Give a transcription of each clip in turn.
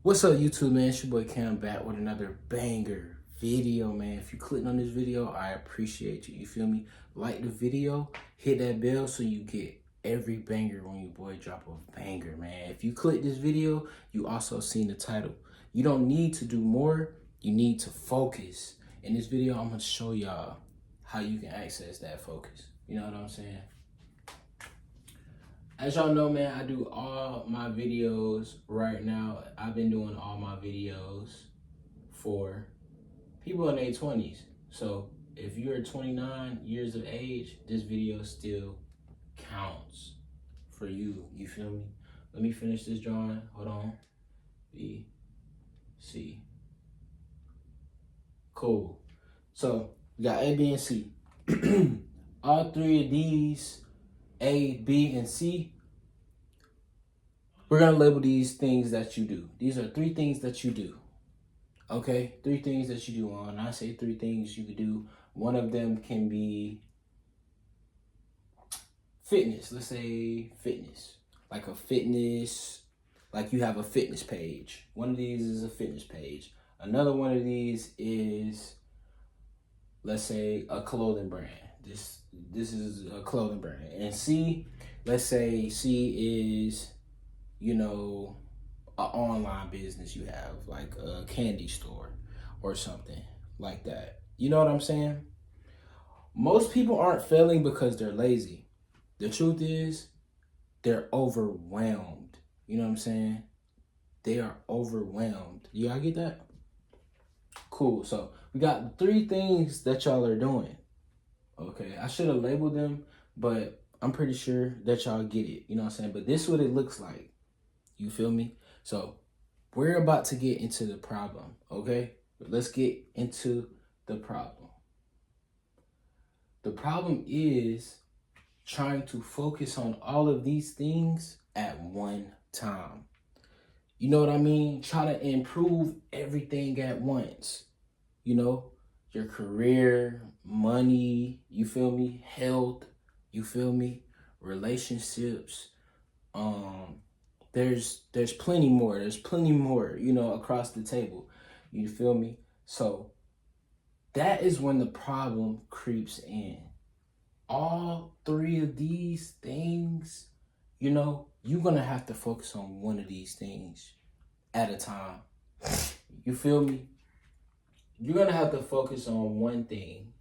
What's up, YouTube, man? It's your boy Cam back with another banger video, man. If you clicked on this video, I appreciate you. You feel me? Like the video, hit that bell so you get every banger when your boy drop a banger, man. If you click this video, you also seen the title. You don't need to do more. You need to focus. In this video, I'm going to show y'all how you can access that focus. You know what I'm saying? As y'all know, man, I do all my videos right now. I've been doing all my videos for people in their 20s. So if you're 29 years of age, this video still counts for you. You feel me? Let me finish this drawing. Hold on. B, C. Cool. So we got A, B, and C. All three of these, A, B, and C, we're going to label these things that you do. These are three things that you do. Okay? Three things that you do. When I say three things you could do, one of them can be fitness. Let's say fitness. Like a fitness, like you have a fitness page. One of these is a fitness page. Another one of these is, let's say, a clothing brand. This is a clothing brand. And C, let's say C is, you know, an online business you have, like a candy store or something like that. You know what I'm saying? Most people aren't failing because they're lazy. The truth is, they're overwhelmed. You know what I'm saying? They are overwhelmed. Y'all get that? Cool. So we got three things that y'all are doing. Okay, I should have labeled them, but I'm pretty sure that y'all get it. You know what I'm saying? But this is what it looks like. You feel me? So we're about to get into the problem, okay? Let's get into the problem. The problem is trying to focus on all of these things at one time. You know what I mean? Try to improve everything at once. You know, your career, money, you feel me? Health, you feel me? Relationships, there's plenty more. There's plenty more, you know, across the table. You feel me? So that is when the problem creeps in. All three of these things, you know, you're going to have to focus on one of these things at a time. You feel me? You're going to have to focus on one thing.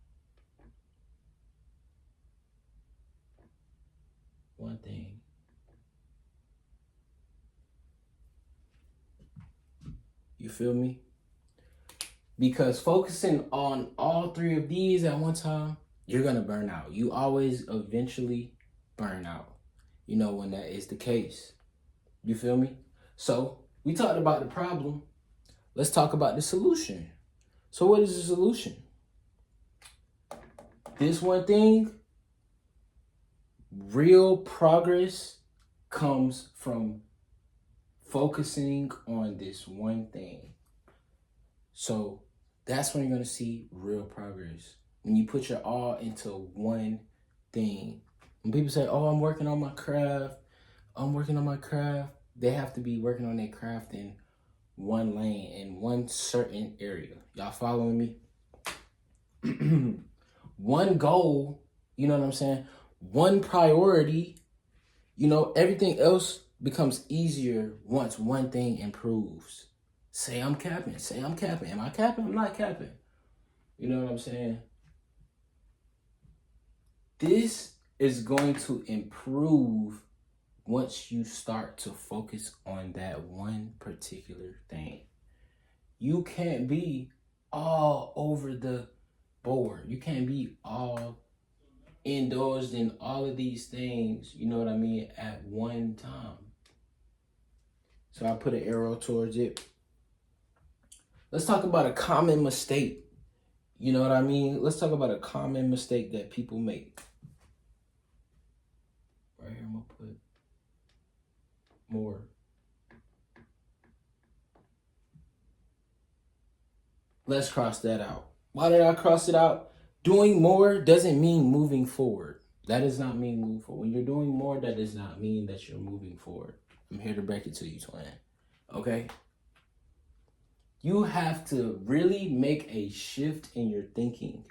One thing. You feel me? Because focusing on all three of these at one time, you're going to burn out. You always eventually burn out, you know, when that is the case. You feel me? So we talked about the problem. Let's talk about the solution. So what is the solution? This one thing, real progress comes from focusing on this one thing. So that's when you're going to see real progress. When you put your all into one thing. When people say, oh, I'm working on my craft, they have to be working on their craft in one lane, in one certain area. Y'all following me? One goal, you know what I'm saying? One priority, you know, everything else becomes easier once one thing improves. Say I'm capping. Am I capping? I'm not capping. You know what I'm saying? This is going to improve once you start to focus on that one particular thing. You can't be all over the board. You can't be all indulged in all of these things, you know what I mean, at one time. So I put an arrow towards it. Let's talk about a common mistake. You know what I mean? Let's talk about a common mistake that people make. Right here, I'm going to put more. Let's cross that out. Why did I cross it out? Doing more doesn't mean moving forward. That does not mean moving forward. When you're doing more, that does not mean that you're moving forward. I'm here to break it to you, twin. Okay? You have to really make a shift in your thinking.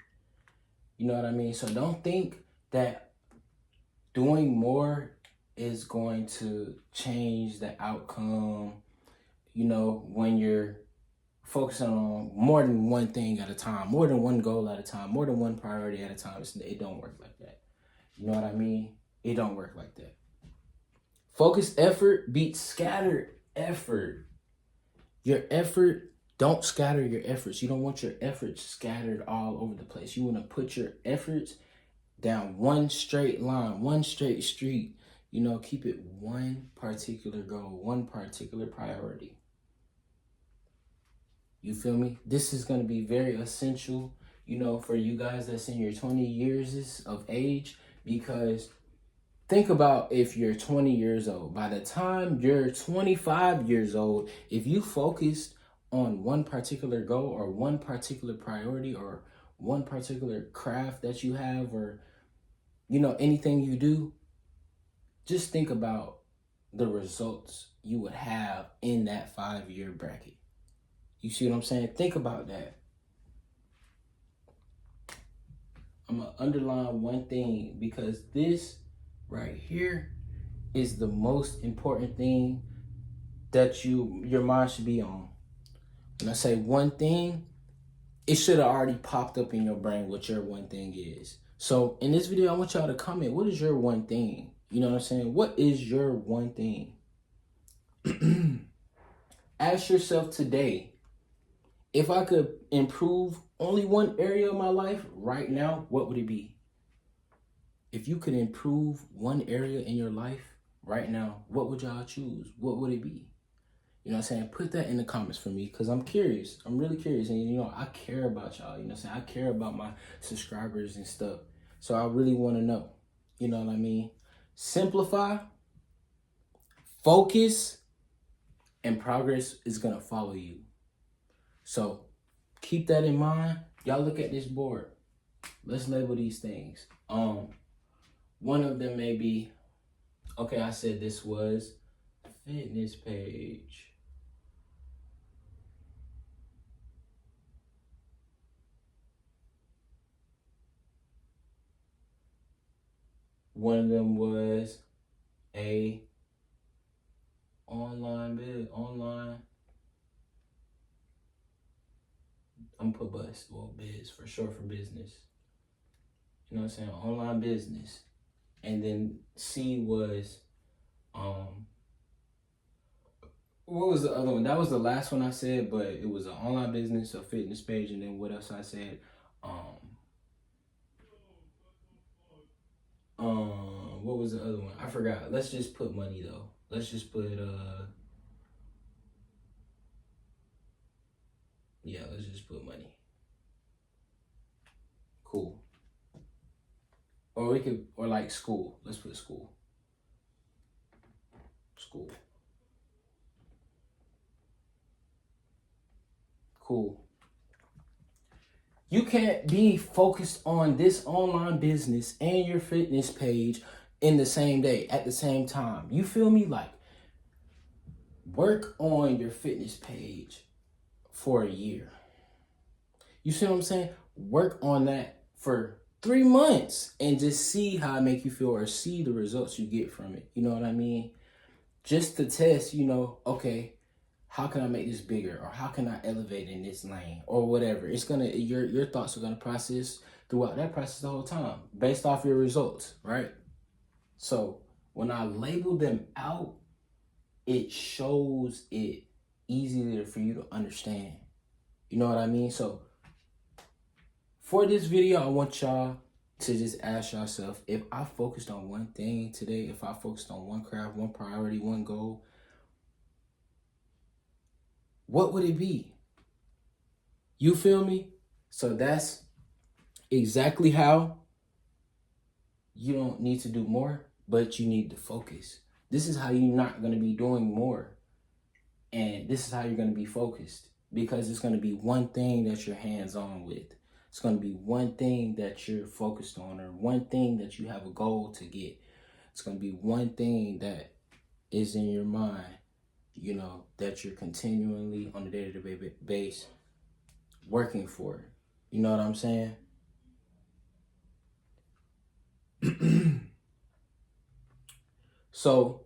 You know what I mean? So don't think that doing more is going to change the outcome, when you're focusing on more than one thing at a time, more than one goal at a time, more than one priority at a time. It don't work like that. You know what I mean? It don't work like that. Focused effort beats scattered effort. Your effort, don't scatter your efforts. You don't want your efforts scattered all over the place. You want to put your efforts down one straight line, one straight street. Keep it one particular goal, one particular priority. You feel me? This is going to be very essential, for you guys that's in your 20 years of age, because think about if you're 20 years old. By the time you're 25 years old, if you focused on one particular goal or one particular priority or one particular craft that you have, or, anything you do, just think about the results you would have in that 5-year bracket. You see what I'm saying? Think about that. I'm going to underline one thing, because this right here is the most important thing that your mind should be on. When I say one thing, it should have already popped up in your brain what your one thing is. So in this video, I want y'all to comment, what is your one thing? You know what I'm saying? What is your one thing? Ask yourself today, if I could improve only one area of my life right now, what would it be? If you could improve one area in your life right now, what would y'all choose? What would it be? You know what I'm saying? Put that in the comments for me, because I'm curious. I'm really curious. And, I care about y'all. You know what I'm saying? I care about my subscribers and stuff. So I really want to know. You know what I mean? Simplify, focus, and progress is going to follow you. So keep that in mind. Y'all look at this board. Let's label these things. One of them may be, okay, I said this was fitness page. One of them was a online. I'm gonna put biz for short for business. You know what I'm saying? Online business. And then C was, what was the other one? That was the last one I said, but it was an online business, a fitness page, and then what else I said? What was the other one? I forgot. Let's just put money though. Let's just put let's just put money. Cool. Or like school. Let's put school. School. Cool. You can't be focused on this online business and your fitness page in the same day, at the same time. You feel me? Like, work on your fitness page for a year. You see what I'm saying? Work on that for 3 months and just see how it make you feel, or see the results you get from it. You know what I mean? Just to test, okay, how can I make this bigger, or how can I elevate in this lane, or whatever. It's gonna, your thoughts are gonna process throughout that process the whole time based off your results, right? So when I label them out, it shows it easier for you to understand. You know what I mean? So for this video, I want y'all to just ask yourself, if I focused on one thing today, if I focused on one craft, one priority, one goal, what would it be? You feel me? So that's exactly how you don't need to do more, but you need to focus. This is how you're not going to be doing more. And this is how you're going to be focused, because it's going to be one thing that you're hands-on with. It's going to be one thing that you're focused on, or one thing that you have a goal to get. It's going to be one thing that is in your mind you know, that you're continually on a day-to-day base working for. You know what I'm saying? So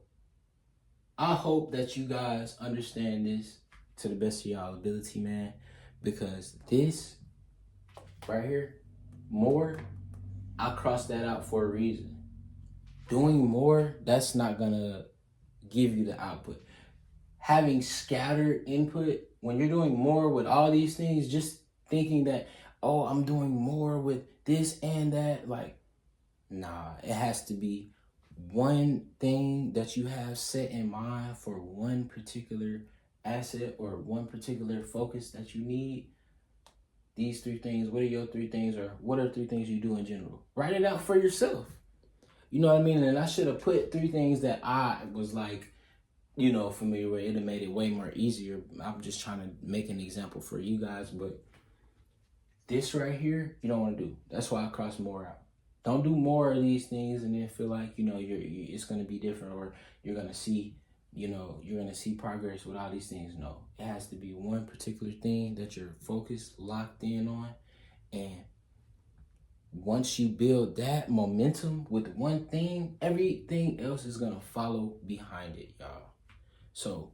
I hope that you guys understand this to the best of y'all ability, man, because this right here, more, I crossed that out for a reason. Doing more, that's not gonna give you the output. Having scattered input, when you're doing more with all these things, just thinking that, oh, I'm doing more with this and that, like, nah, it has to be one thing that you have set in mind for one particular asset or one particular focus that you need. These 3 things, what are your 3 things, or what are 3 things you do in general? Write it out for yourself. You know what I mean? And I should have put 3 things that I was like, you know, familiar with. It have made it way more easier. I'm just trying to make an example for you guys, but this right here, you don't want to do. That's why I cross more out. Don't do more of these things and then feel like, you know, it's going to be different, or you're going to see, you know, you're going to see progress with all these things. No, it has to be one particular thing that you're focused, locked in on. And once you build that momentum with one thing, everything else is going to follow behind it, y'all. So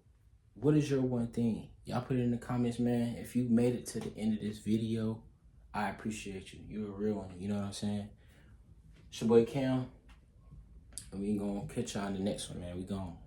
what is your one thing? Y'all put it in the comments, man. If you made it to the end of this video, I appreciate you. You're a real one. You know what I'm saying? It's your boy Cam. And we gonna catch y'all in the next one, man. We gone.